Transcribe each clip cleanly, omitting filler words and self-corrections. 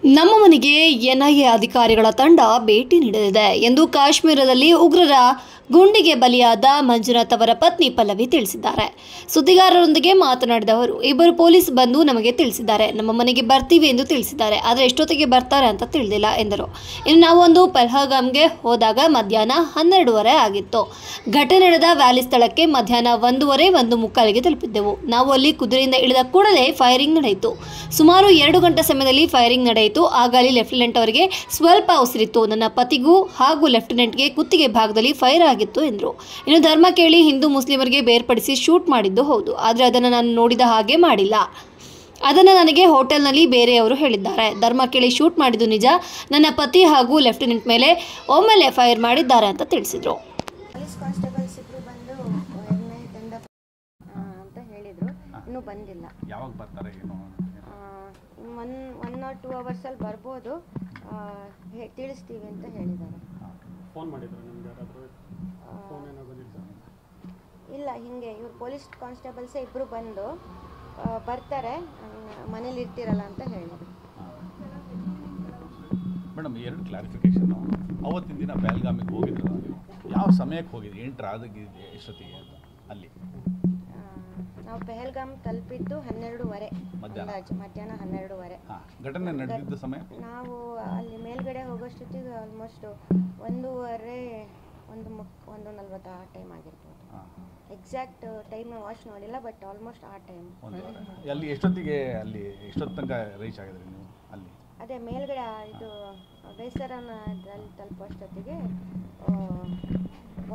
ನಮ್ಮ ಮನೆಗೆ ಎನ್ಐಎ ಅಧಿಕಾರಿಗಳ ತಂಡ ಭೇಟಿ ನೀಡಲಿದೆ ಎಂದು ಕಾಶ್ಮೀರದಲ್ಲಿ ಉಗ್ರರ ಗುಂಡಿಗೆ ಬಲಿಯಾದ ಮಂಜುನಾಥ್ ಅವರ ಪತ್ನಿ ಪಲ್ಲವಿ ತಿಳಿಸಿದ್ದಾರೆ. ಸುದ್ದಿಗಾರರೊಂದಿಗೆ ಮಾತನಾಡಿದ ಅವರು, ಇಬ್ಬರು ಪೊಲೀಸ್ ಬಂದು ನಮಗೆ ತಿಳಿಸಿದ್ದಾರೆ, ನಮ್ಮ ಮನೆಗೆ ಬರ್ತೀವಿ ಎಂದು ತಿಳಿಸಿದ್ದಾರೆ. ಆದರೆ ಎಷ್ಟೊತ್ತಿಗೆ ಬರ್ತಾರೆ ಅಂತ ತಿಳಿದಿಲ್ಲ ಎಂದರು. ಇನ್ನು ನಾವೊಂದು ಪಹಲ್ಗಾಮ್ಗೆ ಹೋದಾಗ ಮಧ್ಯಾಹ್ನ 12:30 ಆಗಿತ್ತು. ಘಟನೆ ನಡೆದ ವ್ಯಾಲಿ ಸ್ಥಳಕ್ಕೆ ಮಧ್ಯಾಹ್ನ 1:15 ತಲುಪಿದ್ದೆವು. ನಾವು ಅಲ್ಲಿ ಕುದುರೆಯಿಂದ ಇಳಿದ ಕೂಡಲೇ ಫೈರಿಂಗ್ ನಡೆಯಿತು. ಸುಮಾರು 2 ಗಂಟೆ ಸಮಯದಲ್ಲಿ ಫೈರಿಂಗ್ ನಡೆಯಿತು. ಆಗ ಅಲ್ಲಿ ಲೆಫ್ಟಿನೆಂಟ್ ಅವರಿಗೆ ಸ್ವಲ್ಪ ಉಸಿರಿತ್ತು. ನನ್ನ ಪತಿಗೂ ಹಾಗೂ ಲೆಫ್ಟಿನೆಂಟ್ಗೆ ಕುತ್ತಿಗೆ ಭಾಗದಲ್ಲಿ ಫೈರ್ ಆಗಿತ್ತು ಎಂದರು. ಇನ್ನು ಧರ್ಮ ಕೇಳಿ ಹಿಂದೂ ಮುಸ್ಲಿಮರಿಗೆ ಬೇರ್ಪಡಿಸಿ ಶೂಟ್ ಮಾಡಿದ್ದು ಹೌದು, ಆದರೆ ಅದನ್ನು ನಾನು ನೋಡಿದ ಹಾಗೆ ಮಾಡಿಲ್ಲ. ಅದನ್ನು ನನಗೆ ಹೋಟೆಲ್ನಲ್ಲಿ ಬೇರೆಯವರು ಹೇಳಿದ್ದಾರೆ. ಧರ್ಮ ಕೇಳಿ ಶೂಟ್ ಮಾಡಿದ್ದು ನಿಜ. ನನ್ನ ಪತಿ ಹಾಗೂ ಲೆಫ್ಟಿನೆಂಟ್ ಮೇಲೆ ಒಮ್ಮೆಲೆ ಫೈರ್ ಮಾಡಿದ್ದಾರೆ ಅಂತ ತಿಳಿಸಿದರು. ಪೊಲೀಸ್ ಕಾನ್ಸ್ಟೇಬಲ್ಸ್ ಇಬ್ಬರು ಬಂದು ತಂಡ ಅಂತ ಹೇಳಿದರು. ಇನ್ನೂ ಬಂದಿಲ್ಲ. ಯಾವಾಗ ಬರ್ತಾರೆ? ಏನು 1 or 2 ಅವರ್ಸಲ್ಲಿ ಬರ್ಬೋದು, ತಿಳಿಸ್ತೀವಿ ಅಂತ ಹೇಳಿದ್ದಾರೆ. ಫೋನ್ ಮಾಡಿದ್ರು ನಿಮ್ಗೆ ಯಾರಾದರೂ? ಫೋನ್ ಏನೋ ಬಂದಿತ್ತು? ಇಲ್ಲ, ಹೀಗೆ ಇವ್ರು ಪೊಲೀಸ್ ಕಾನ್ಸ್ಟೇಬಲ್ಸೇ ಇಬ್ಬರು ಬಂದು ಬರ್ತಾರೆ, ಮನೇಲಿ ಇರ್ತಿರಲ್ಲ ಅಂತ ಹೇಳಿದ್ರು. ಮೇಡಮ್, 2 ಕ್ಲಾರಿಫಿಕೇಶನು. ಅವತ್ತಿನ ದಿನ ಪಹಲ್ಗಾಮಿಗೆ ಹೋಗಿದ್ರು, ಯಾವ ಸಮಯಕ್ಕೆ ಹೋಗಿದ್ರಿ? ಎಂಟ್ರ್ ಆದಾಗಿದೆ ಎಷ್ಟೊತ್ತಿಗೆ ಅಂತ ಅಲ್ಲಿ? ನಾವು ಪಹಲ್ಗಾಮ್ ತಲುಪಿದ್ದು 12:30 ಮಧ್ಯಾಹ್ನ 12:30. ಘಟನೆ ನಡೆದಿದ್ದ ಸಮಯ ನಾವು ಅಲ್ಲಿ ಮೇಲ್ಗಡೆ ಹೋಗೋಷ್ಟೊತ್ತಿಗೆ ಆಲ್ಮೋಸ್ಟ್ 1:40 ಆ ಟೈಮ್ ಆಗಿರ್ಬೋದು. ಎಕ್ಸಾಕ್ಟ್ ಟೈಮ್ ವಾಚ್ ನೋಡಿಲ್ಲ, ಬಟ್ ಆಲ್ಮೋಸ್ಟ್ ಆ ಟೈಮ್. ಅಲ್ಲಿ ಎಷ್ಟೊತ್ತು ತನಕ ರೀಚ್ ಆಗಿದ್ರಿ ನೀವು ಅಲ್ಲಿ? ಅದೇ ಮೇಲ್ಗಡೆ ಇದು ಬೇಸರದಲ್ಲಿ ತಲುಪೋಷ್ಟೊತ್ತಿಗೆ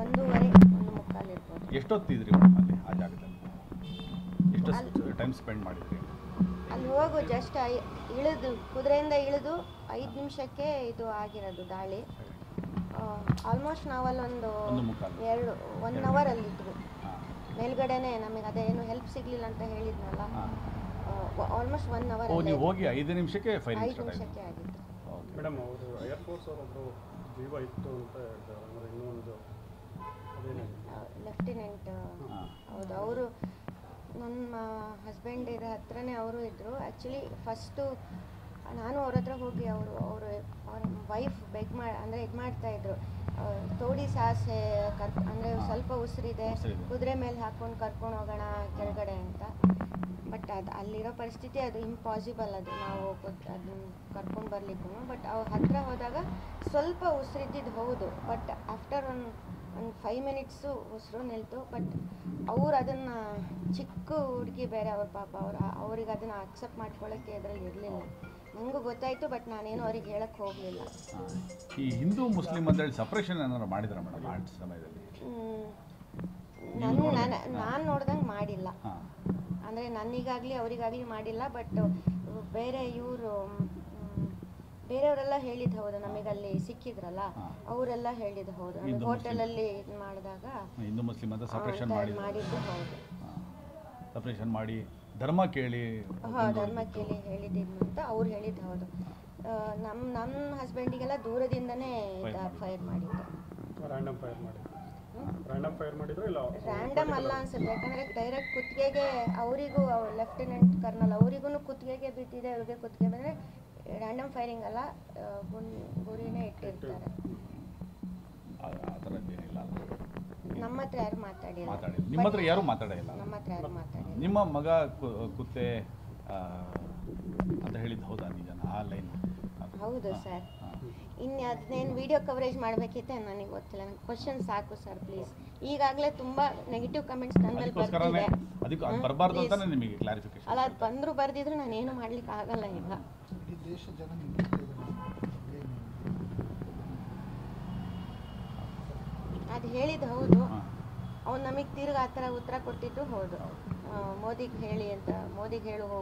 1:15 ಇರ್ಬೋದು. ಎಷ್ಟೊತ್ತಿದ್ರಿ ಮೇಡಮ್ ಅಲ್ಲಿ ಆ ಜಾಗದಲ್ಲಿ? ಎಷ್ಟು ಟೈಮ್ ಸ್ಪೆಂಡ್ ಮಾಡಿದ್ರಿ ಅಲ್ಲಿ? ಹೋಗು ಜಸ್ಟ್ ಇಳಿದು ಕುದುರೆಯಿಂದ ಇಳಿದು 5 ನಿಮಿಷಕ್ಕೆ ಇದು ಆಗಿರೋದು ದಾಳಿ. Almost ನಾವಲ್ಲೊಂದು 1 hour ಅಲ್ಲಿದ್ವಿ. ಮೇಲ್ಗಡೆನೆ ನಮಗೆ ಅದೇ ಏನು ಹೆಲ್ಪ್ ಸಿಗಲಿಲ್ಲ ಅಂತ ಹೇಳಿದ್ನಲ್ಲ, ಆಲ್ಮೋಸ್ಟ್ 1 ಅವರ್. ನೀವು ಹೋಗಿ 5 ನಿಮಿಷಕ್ಕೆ ಆಗಿತ್ತು. ಮೇಡಮ್, ಅವರು ಏರ್ಫೋರ್ಸ್ ಅವರೊಬ್ಬರು ಜೀವ ಇತ್ತು ಅಂತ ಹೇಳ್ತಾರೆ. ಅಂದರೆ ಇನ್ನೊಂದು ಲೆಫ್ಟಿನೆಂಟ್. ಹೌದು, ಅವರು ನನ್ನ ಹಸ್ಬೆಂಡ್ ಇರೋ ಹತ್ರನೇ ಅವರು ಇದ್ದರು. ಆ್ಯಕ್ಚುಲಿ ಫಸ್ಟು ನಾನು ಅವ್ರ ಹತ್ರ ಹೋಗಿ ಅವ್ರ ವೈಫ್ ಬೆಗ್ ಅಂದರೆ ಇದು ಮಾಡ್ತಾಯಿದ್ರು, ತೋಡಿ ಸಾಸೆ ಅಂದರೆ ಸ್ವಲ್ಪ ಉಸಿರಿದೆ, ಕುದುರೆ ಮೇಲೆ ಹಾಕ್ಕೊಂಡು ಕರ್ಕೊಂಡು ಹೋಗೋಣ ಕೆಳಗಡೆ ಅಂತ. ಬಟ್ ಅಲ್ಲಿರೋ ಪರಿಸ್ಥಿತಿ ಅದು ಇಂಪಾಸಿಬಲ್. ಅದು ನಾವು ಅದನ್ನ ಕರ್ಕೊಂಡು ಬರಲಿಕ್ಕೂ. ಬಟ್ ಅವ್ರ ಹತ್ರ ಹೋದಾಗ ಸ್ವಲ್ಪ ಉಸಿರಿದ್ದಿದ್ದು ಹೌದು, ಬಟ್ ಆಫ್ಟರ್ ಒಂದು 5 ಮಿನಿಟ್ಸು ಉಸಿರು ನಿಲ್ತು. ಬಟ್ ಅವ್ರು ಅದನ್ನು ಚಿಕ್ಕ ಹುಡುಗಿ ಬೇರೆ, ಅವ್ರ ಪಾಪ ಅವ್ರಿಗೆ ಅದನ್ನು ಅಕ್ಸೆಪ್ಟ್ ಮಾಡ್ಕೊಳ್ಳೋಕ್ಕೆ ಅದರಲ್ಲಿ ಇರಲಿಲ್ಲ. ನನಗೂ ಗೊತ್ತಾಯಿತು, ಬಟ್ ನಾನೇನು ಅವ್ರಿಗೆ ಹೇಳಕ್ಕೆ ಹೋಗಲಿಲ್ಲ. ಈ ಹಿಂದೂ ಮುಸ್ಲಿಂ ಅಂತೇಳಿ ಸಪ್ರೇಷನ್ ಏನಾದ್ರು ಮಾಡಿದ್ರ ಮೇಡಮ್ ಆ ಸಮಯದಲ್ಲಿ? ನಾನು ನೋಡ್ದಂಗೆ ಮಾಡಿಲ್ಲ. ಅಂದರೆ ನನಗಾಗಲಿ ಅವರಿಗಾಗಲಿ ಮಾಡಿಲ್ಲ. ಬಟ್ ಬೇರೆ ಬೇರೆಯವರೆಲ್ಲ ಹೇಳಿದ್ದು ಹೌದು, ನಮಗಲ್ಲಿ ಸಿಕ್ಕಿದ್ರಲ್ಲ ಅವರೆಲ್ಲ ಹೇಳಿದ್ದು ಹೌದು. ನಮಗೆ ಹೋಟೆಲಲ್ಲಿ ಇದು ಮಾಡಿದಾಗ ಹಿಂದೂ ಮುಸ್ಲಿಂ ಅಂತ ಸಪ್ರೇಷನ್ ಮಾಡಿದ್ದು ಹೌದು. ಸಪ್ರೇಷನ್ ಮಾಡಿ ಧರ್ಮ ಕೇಳಿ ಹೇಳಿದ್ದು ಅಂತ ಅವ್ರು ಹೇಳಿದ್ದು ಹೌದು. ನಮ್ಮ ಹಸ್ಬೆಂಡಿಗೆಲ್ಲ ದೂರದಿಂದನೇ ಫೈರ್ ಮಾಡಿದ್ದು. ರ್ಯಾಂಡಮ್ ಅಲ್ಲ ಅನ್ಸುತ್ತೆ, ಯಾಕಂದರೆ ಡೈರೆಕ್ಟ್ ಕುತ್ತಿಗೆಗೆ ಅವರಿಗೂ ಲೆಫ್ಟಿನೆಂಟ್ ಕರ್ನಲ್ ಅವರಿಗೂ ಕುತ್ತಿಗೆಗೆ ಬಿದ್ದಿದೆ, ಅವ್ರಿಗೆ ಕುತ್ತಿಗೆ ಬಂದರೆ ರ್ಯಾಂಡಮ್ ಫೈರಿಂಗ್ ಅಲ್ಲ, ಗುರಿನೇ ಇಟ್ಟಿರ್ತಾರೆ. ನಮ್ಮ ಹತ್ರ ಯಾರು ಮಾತಾಡಿಲ್ಲ. ನಿಮ್ಮ ಹತ್ರ ಯಾರು ಮಾತಾಡಿಲ್ಲ? ನಮ್ಮ ಹತ್ರ ಯಾರು ಮಾತಾಡಿಲ್ಲ. ನಿಮ್ಮ ಮಗ ಕುತ್ತೆ ಅಂತ ಹೇಳಿದ್ದು ಹೌದಾ ನಿಜನ ಆ ಲೈನ್? ಹೌದು ಸರ್. ಇನ್ನು ಅದನ್ನೇನು ವಿಡಿಯೋ ಕವರೇಜ್ ಮಾಡಬೇಕಿತ್ತೆ ನನಗೆ ಗೊತ್ತಿಲ್ಲ. ನನಗೆ ಕ್ವಶನ್ ಸಾಕು ಸರ್ ಪ್ಲೀಸ್. ಈಗಾಗಲೇ ತುಂಬ ನೆಗೆಟಿವ್ ಕಮೆಂಟ್ಸ್ ನನ್ನ ಮೇಲೆ ಬರ್ತಿದೆ. ಬರಬಾರ್ದು ಅಂತಾನೆ ನಿಮಗೆ ಕ್ಲಾರಿಫಿಕೇಶನ್. ಅಲ್ಲ, ಅದು ಬಂದರೂ ಬರ್ದಿದ್ರು ನಾನೇನು ಮಾಡ್ಲಿಕ್ಕೆ ಆಗಲ್ಲ. ಈಗ ಅದು ಹೇಳಿದ್ದು ಹೌದು. ಅವ್ನು ನಮಗೆ ತಿರ್ಗಿ ಆ ಥರ ಉತ್ತರ ಕೊಟ್ಟಿದ್ದು ಹೌದು. ಮೋದಿಗೆ ಹೇಳಿ ಅಂತ, ಮೋದಿಗೆ ಹೇಳು ಹೋಗು.